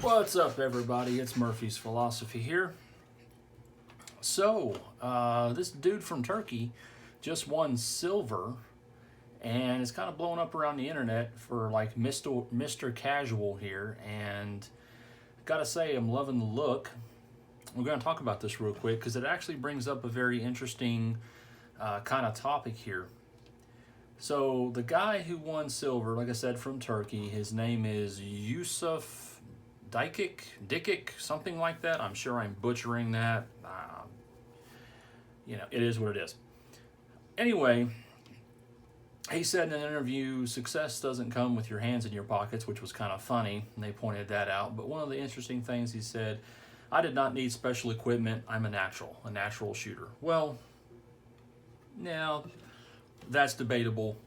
What's up, everybody? It's Murphy's Philosophy here. This dude from Turkey just won silver, and it's kind of blowing up around the internet for like Mr. Casual here. And gotta say, I'm loving the look. We're going to talk about this real quick because it actually brings up a very interesting kind of topic here. So, the guy who won silver, like I said, from Turkey, his name is Yusuf Dikic, something like that. I'm sure I'm butchering that. It is what it is. Anyway, he said in an interview, success doesn't come with your hands in your pockets, which was kind of funny, and they pointed that out. But one of the interesting things he said, I did not need special equipment. I'm a natural shooter. Well, now that's debatable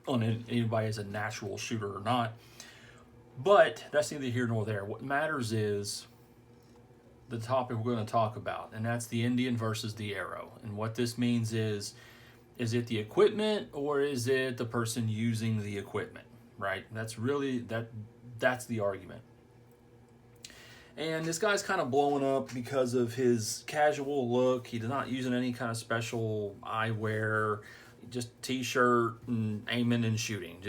on anybody is a natural shooter or not. But that's neither here nor there. What matters is the topic we're going to talk about, and that's the Indian versus the arrow. And what this means is it the equipment or is it the person using the equipment, right? That's the argument. And this guy's kind of blowing up because of his casual look. He's not using any kind of special eyewear, just t-shirt and aiming and shooting.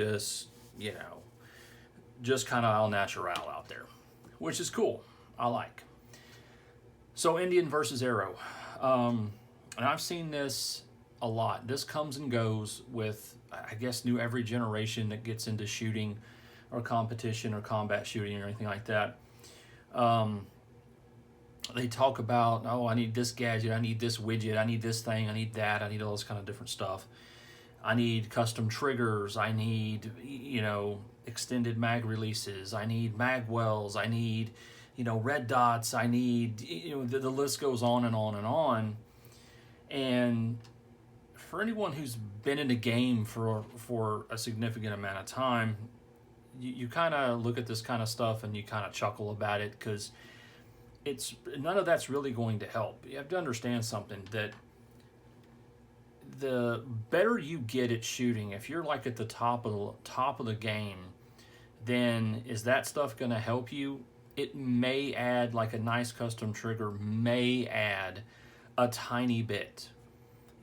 Just kind of all natural out there, which is cool. I like. So Indian versus arrow. And I've seen this a lot. This comes and goes with, I guess, every generation that gets into shooting or competition or combat shooting or anything like that. They talk about, oh, I need this gadget, I need this widget, I need this thing, I need that, I need all this kind of different stuff. I need custom triggers, I need, extended mag releases, I need mag wells, I need, red dots, I need, the list goes on and on and on. And for anyone who's been in the game for a significant amount of time, you kind of look at this kind of stuff and you kind of chuckle about it because none of that's really going to help. You have to understand something, that the better you get at shooting, if you're like at the top of the game, then is that stuff going to help you? It may add, like a nice custom trigger may add a tiny bit.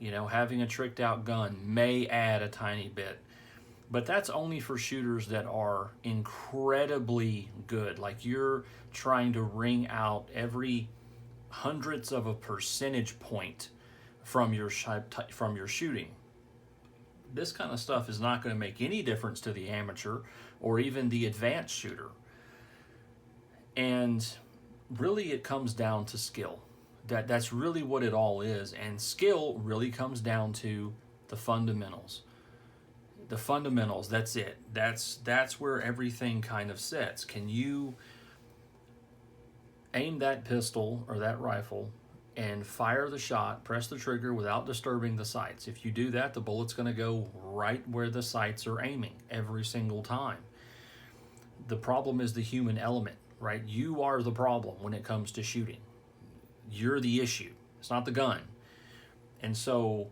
Having a tricked out gun may add a tiny bit. But that's only for shooters that are incredibly good. Like you're trying to wring out every hundredths of a percentage point from your shooting. This kind of stuff is not going to make any difference to the amateur or even the advanced shooter. And really it comes down to skill. That's really what it all is. And skill really comes down to the fundamentals. The fundamentals, that's it. That's where everything kind of sits. Can you aim that pistol or that rifle and fire the shot, press the trigger without disturbing the sights? If you do that, the bullet's going to go right where the sights are aiming every single time. The problem is the human element, right? You are the problem when it comes to shooting. You're the issue. It's not the gun. And so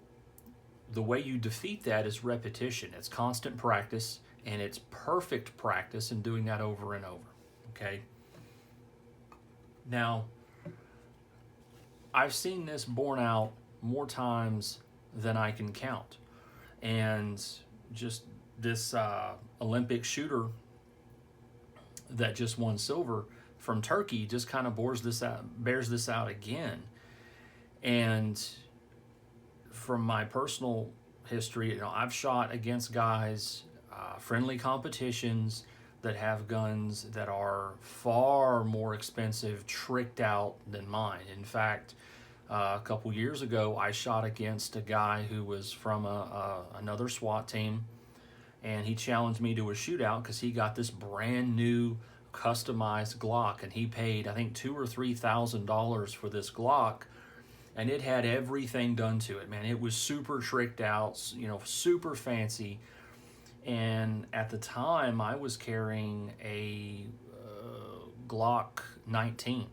the way you defeat that is repetition. It's constant practice, and it's perfect practice in doing that over and over. Okay? Now, I've seen this borne out more times than I can count. And just this Olympic shooter that just won silver from Turkey just kind of bears this out again. And from my personal history, I've shot against guys, friendly competitions that have guns that are far more expensive, tricked out than mine. In fact, a couple years ago, I shot against a guy who was from another SWAT team, and he challenged me to a shootout because he got this brand new customized Glock, and he paid, I think, $2,000 or $3,000 for this Glock. And it had everything done to it, man. It was super tricked out, super fancy. And at the time, I was carrying a Glock 19,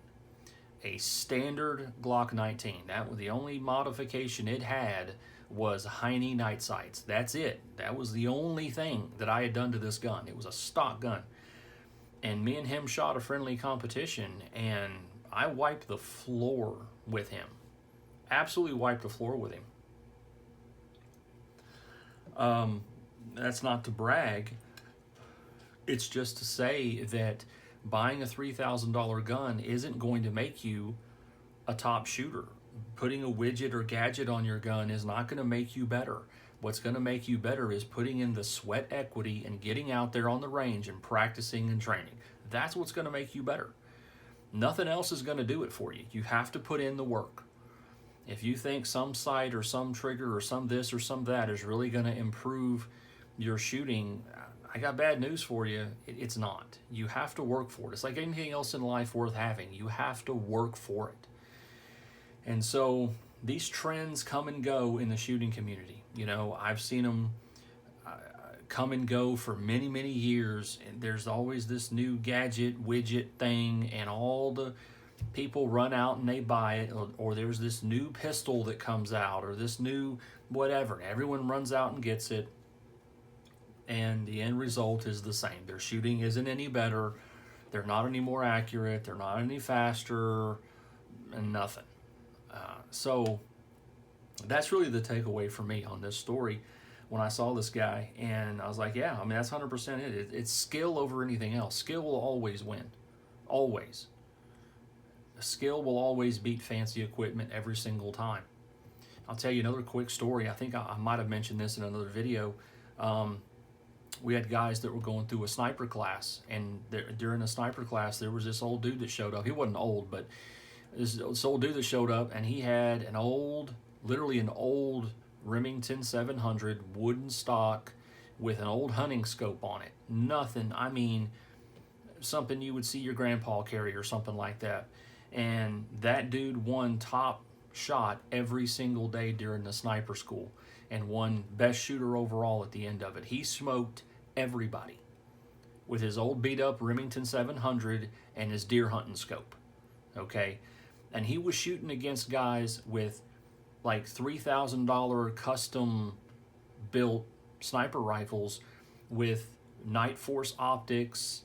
a standard Glock 19. That was the only modification it had was Heine night sights. That's it. That was the only thing that I had done to this gun. It was a stock gun. And me and him shot a friendly competition, and I wiped the floor with him. Absolutely wiped the floor with him. That's not to brag. It's just to say that buying a $3,000 gun isn't going to make you a top shooter. Putting a widget or gadget on your gun is not going to make you better. What's going to make you better is putting in the sweat equity and getting out there on the range and practicing and training. That's what's going to make you better. Nothing else is going to do it for you. You have to put in the work. If you think some sight or some trigger or some this or some that is really going to improve your shooting, I got bad news for you. It's not. You have to work for it. It's like anything else in life worth having. You have to work for it. And so these trends come and go in the shooting community. You know, I've seen them come and go for many, many years. And there's always this new gadget, widget thing, and all the people run out and they buy it. Or there's this new pistol that comes out, or this new whatever. Everyone runs out and gets it. And the end result is the same. Their shooting isn't any better. They're not any more accurate. They're not any faster, and nothing. So that's really the takeaway for me on this story when I saw this guy. And I was like, yeah, I mean, that's 100% it. It's skill over anything else. Skill will always win. Always. Skill will always beat fancy equipment every single time. I'll tell you another quick story. I think I might have mentioned this in another video. We had guys that were going through a sniper class, and during the sniper class, there was this old dude that showed up. He wasn't old, but this old dude that showed up, and he had literally an old Remington 700 wooden stock with an old hunting scope on it. Nothing, I mean, something you would see your grandpa carry or something like that. And that dude won top shot every single day during the sniper school and won best shooter overall at the end of it. He smoked everybody with his old beat up Remington 700 and his deer hunting scope. Okay? And he was shooting against guys with like $3,000 custom built sniper rifles with Night Force optics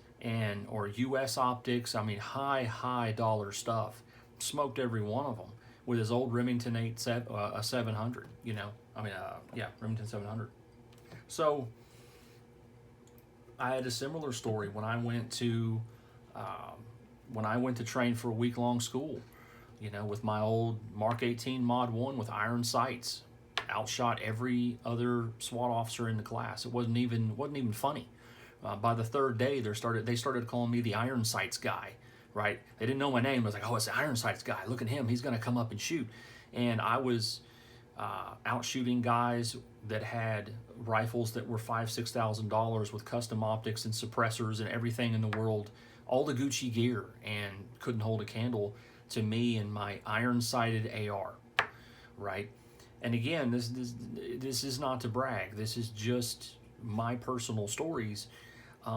or US optics. I mean, high dollar stuff. Smoked every one of them with his old Remington 700, you know. Remington 700. So I had a similar story when I went to train for a week-long school, you know, with my old Mark 18 Mod 1 with iron sights. Outshot every other SWAT officer in the class. It wasn't even funny. By the third day, they started calling me the iron sights guy, right? They didn't know my name. I was like, oh, it's the iron sights guy. Look at him. He's going to come up and shoot. And I was out shooting guys that had rifles that were $5,000-$6,000 with custom optics and suppressors and everything in the world, all the Gucci gear, and couldn't hold a candle to me and my iron-sighted AR, right? And again, this is not to brag. This is just my personal stories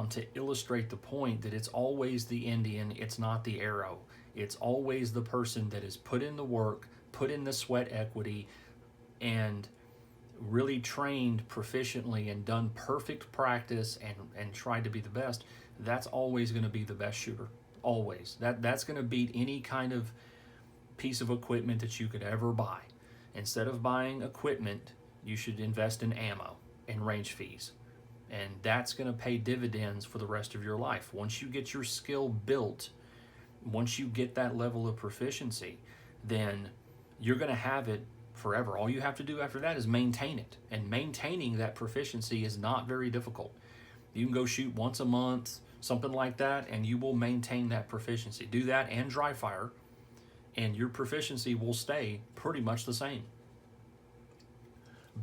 to illustrate the point that it's always the Indian, it's not the arrow. It's always the person that has put in the work, put in the sweat equity, and really trained proficiently and done perfect practice and tried to be the best. That's always going to be the best shooter. Always. That's going to beat any kind of piece of equipment that you could ever buy. Instead of buying equipment, you should invest in ammo and range fees. And that's going to pay dividends for the rest of your life. Once you get your skill built, once you get that level of proficiency, then you're going to have it forever. All you have to do after that is maintain it. And maintaining that proficiency is not very difficult. You can go shoot once a month, something like that, and you will maintain that proficiency. Do that and dry fire, and your proficiency will stay pretty much the same.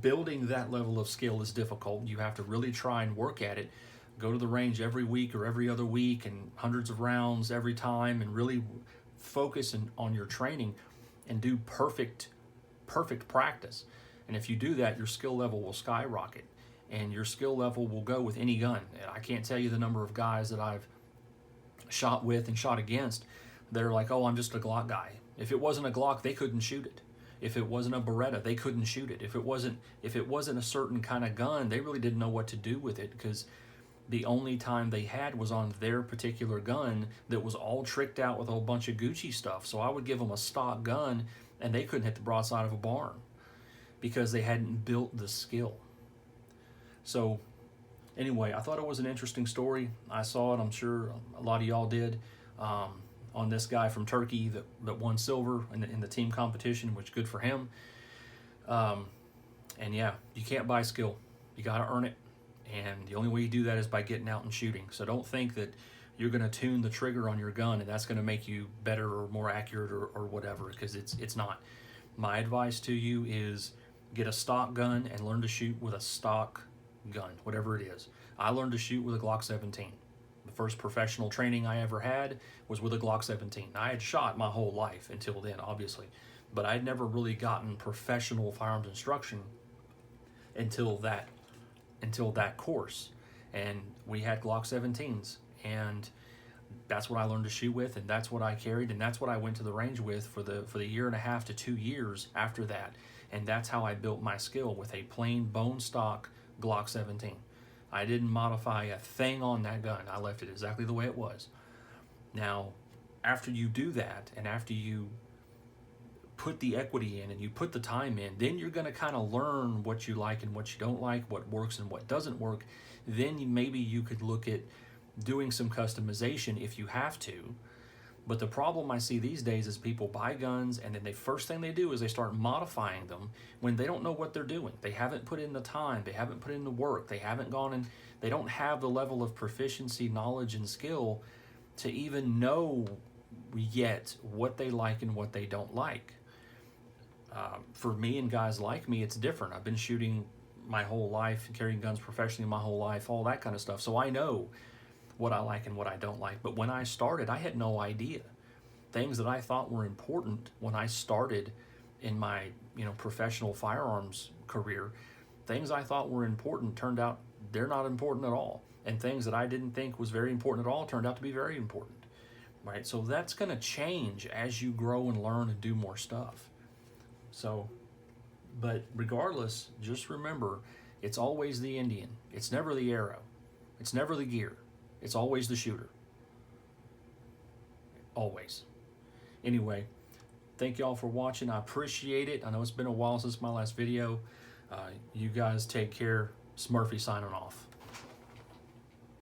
Building that level of skill is difficult. You have to really try and work at it. Go to the range every week or every other week and hundreds of rounds every time, and really focus on your training and do perfect practice. And if you do that, your skill level will skyrocket, and your skill level will go with any gun. I can't tell you the number of guys that I've shot with and shot against. They're like, oh, I'm just a Glock guy. If it wasn't a Glock, they couldn't shoot it. If it wasn't a Beretta, they couldn't shoot it. If it wasn't a certain kind of gun, they really didn't know what to do with it, because The only time they had was on their particular gun that was all tricked out with a whole bunch of Gucci stuff. So I would give them a stock gun and they couldn't hit the broadside of a barn because they hadn't built the skill. So anyway, I thought it was an interesting story. I saw it, I'm sure a lot of y'all did, on this guy from Turkey that won silver in the team competition, which good for him. And yeah, you can't buy skill. You got to earn it. And the only way you do that is by getting out and shooting. So don't think that you're going to tune the trigger on your gun and that's going to make you better or more accurate or whatever, because it's not. My advice to you is get a stock gun and learn to shoot with a stock gun, whatever it is. I learned to shoot with a Glock 17. The first professional training I ever had was with a Glock 17. I had shot my whole life until then, obviously, but I'd never really gotten professional firearms instruction until that course. And we had Glock 17s, and that's what I learned to shoot with, and that's what I carried, and that's what I went to the range with for the year and a half to 2 years after that. And that's how I built my skill, with a plain bone stock Glock 17. I didn't modify a thing on that gun. I left it exactly the way it was. Now, after you do that, and after you put the equity in and you put the time in, then you're going to kind of learn what you like and what you don't like, what works and what doesn't work. Then maybe you could look at doing some customization if you have to. But the problem I see these days is people buy guns and then the first thing they do is they start modifying them when they don't know what they're doing. They haven't put in the time, they haven't put in the work, they haven't gone and they don't have the level of proficiency, knowledge, and skill to even know yet what they like and what they don't like. For me and guys like me, it's different. I've been shooting my whole life, carrying guns professionally my whole life, all that kind of stuff. So I know what I like and what I don't like. But when I started, I had no idea. Things that I thought were important when I started in my professional firearms career, things I thought were important turned out they're not important at all. And things that I didn't think was very important at all turned out to be very important. Right? So that's going to change as you grow and learn and do more stuff. So, but regardless, just remember, it's always the Indian. It's never the arrow. It's never the gear. It's always the shooter. Always. Anyway, thank y'all for watching. I appreciate it. I know it's been a while since my last video. You guys take care. Smurfy signing off.